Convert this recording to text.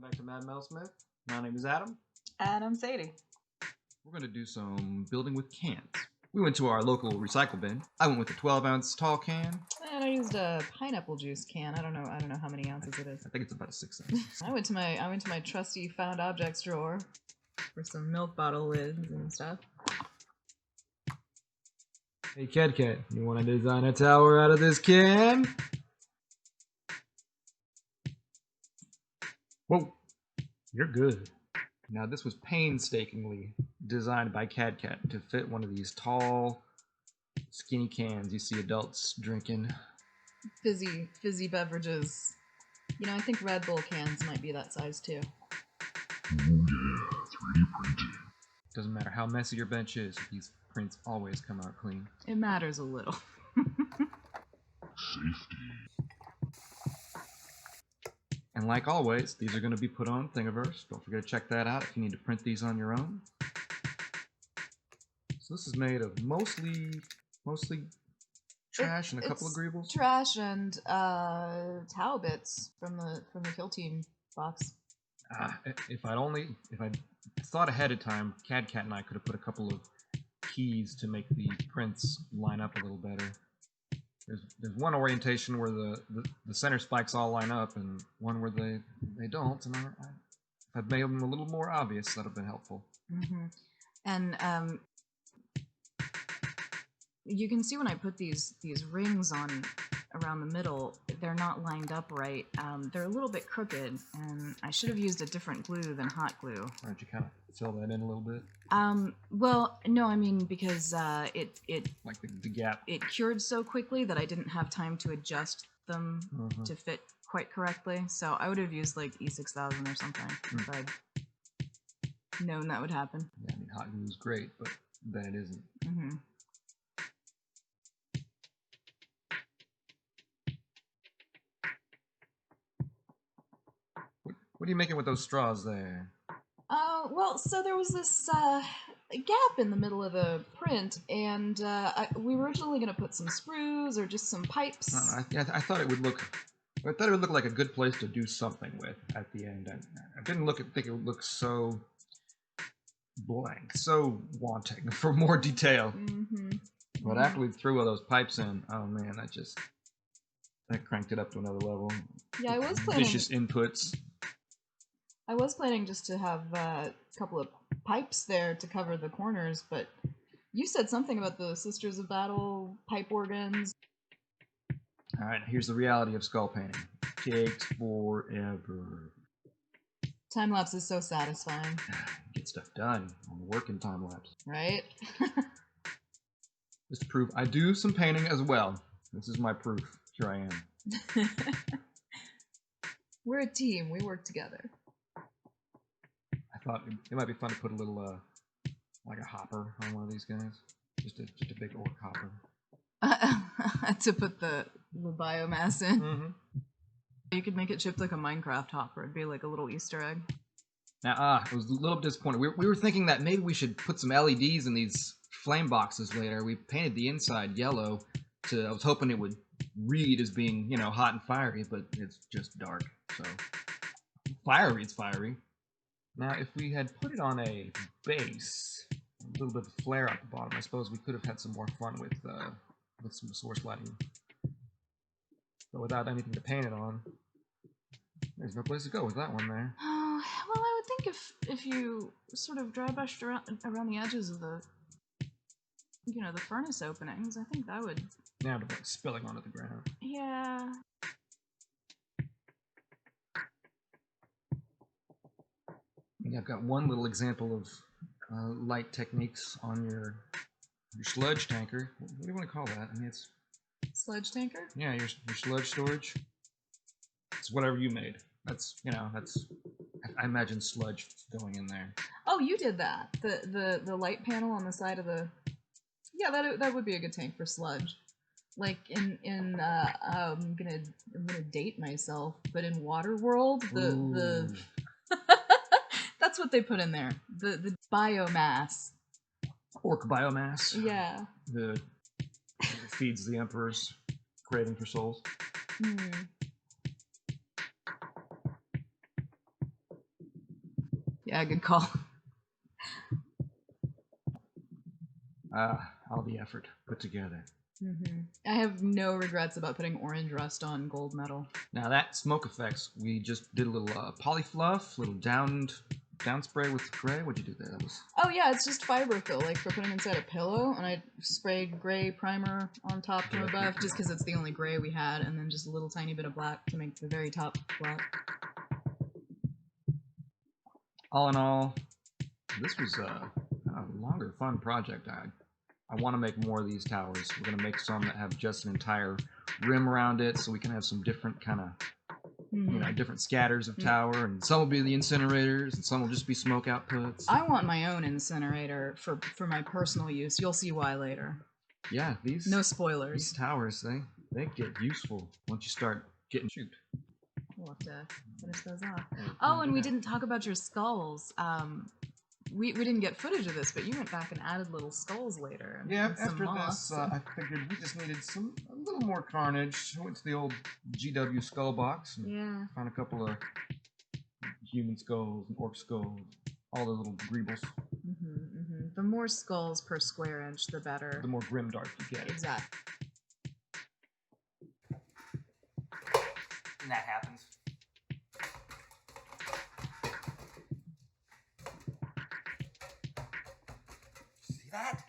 back to Metalsmith. My name is Adam. And I'm Sadie. We're going to do some building with cans. We went to our local recycle bin. I went with a 12-ounce tall can. And I used a pineapple juice can. I don't know how many ounces it is. I think it's about a 6 ounces. I went to my trusty found objects drawer for some milk bottle lids and stuff. Hey, Cat, you want to design a tower out of this can? Whoa, you're good. Now, this was painstakingly designed by Cat to fit one of these tall, skinny cans you see adults drinking. Fizzy beverages. You know, I think Red Bull cans might be that size too. Oh yeah, 3D printing. Doesn't matter how messy your bench is, these prints always come out clean. It matters a little. Safety. And like always, these are going to be put on Thingiverse. Don't forget to check that out if you need to print these on your own. So this is made of mostly trash and a couple of agreeables. Trash and towel bits from the Kill Team box. If I thought ahead of time, Cat and I could have put a couple of keys to make the prints line up a little better. There's one orientation where the center spikes all line up, and one where they don't. And if I'd made them a little more obvious, that'd have been helpful. Mm-hmm. And you can see when I put these rings on around the middle, they're not lined up right. They're a little bit crooked, and I should have used a different glue than hot glue. Why don't you kind of fill that in a little bit? Well, no, I mean because it like the gap. It cured so quickly that I didn't have time to adjust them to fit quite correctly. So I would have used like E6000 or something if I'd known that would happen. Yeah, I mean hot glue is great, but then it isn't. Mm-hmm. What are you making with those straws there? Well, so there was this gap in the middle of the print, and we were originally going to put some sprues or just some pipes. I thought it would look like a good place to do something with at the end. I didn't think it would look so blank, so wanting for more detail. Mm-hmm. But after we threw all those pipes in, oh man, that cranked it up to another level. Yeah, I was planning vicious inputs. I was planning just to have a couple of pipes there to cover the corners, but you said something about the Sisters of Battle pipe organs. Alright, here's the reality of skull painting. Takes forever. Time-lapse is so satisfying. Get stuff done. I'm working time-lapse. Right? Just to prove I do some painting as well. This is my proof. Here I am. We're a team. We work together. I thought it might be fun to put a little, like a hopper on one of these guys. Just a big orc hopper. To put the biomass in. Mm-hmm. You could make it shaped like a Minecraft hopper. It'd be like a little Easter egg. Now, I was a little disappointed. We were thinking that maybe we should put some LEDs in these flame boxes later. We painted the inside yellow. I was hoping it would read as being, hot and fiery, but it's just dark. So, fire reads fiery. Now, if we had put it on a base, a little bit of flare at the bottom, I suppose we could have had some more fun with some source lighting. But without anything to paint it on, there's no place to go with that one there. Oh, well, I would think if you sort of dry brushed around the edges of the, the furnace openings, I think that would... Now it's like spilling onto the ground. Yeah. Yeah, I've got one little example of light techniques on your sludge tanker. What do you want to call that? I mean, it's... Sludge tanker? Yeah, your sludge storage. It's whatever you made. That's, I imagine sludge going in there. Oh, you did that. The light panel on the side of the... Yeah, that would be a good tank for sludge. Like in I'm gonna date myself, but in Waterworld, the that's what they put in there. The biomass. Orc biomass. Yeah. It feeds the Emperor's craving for souls. Yeah, good call. All the effort put together. I have no regrets about putting orange rust on gold metal. Now that smoke effects, we just did a little polyfluff, little down spray with gray. What'd you do there? That was Oh yeah, it's just fiberfill, like for putting inside a pillow, and I sprayed gray primer on top from above, just because it's the only gray we had, and then just a little tiny bit of black to make the very top black. all in all, this was a longer, fun project. I want to make more of these towers. We're gonna make some that have just an entire rim around it, so we can have some different kind of, different scatters of tower, and some will be the incinerators, and some will just be smoke outputs. I want my own incinerator for my personal use. You'll see why later. Yeah, No these spoilers. towers, they get useful once you start getting shoot. We'll have to finish those off. Oh, and we didn't talk about your skulls. We didn't get footage of this, but you went back and added little skulls later. And, Yeah, and some after moss. this, I figured we just needed a little more carnage. I went to the old GW skull box and Yeah. found a couple of human skulls and orc skulls, all the little greebles. The more skulls per square inch, the better. The more grimdark you get. Exactly. And that happens. See that?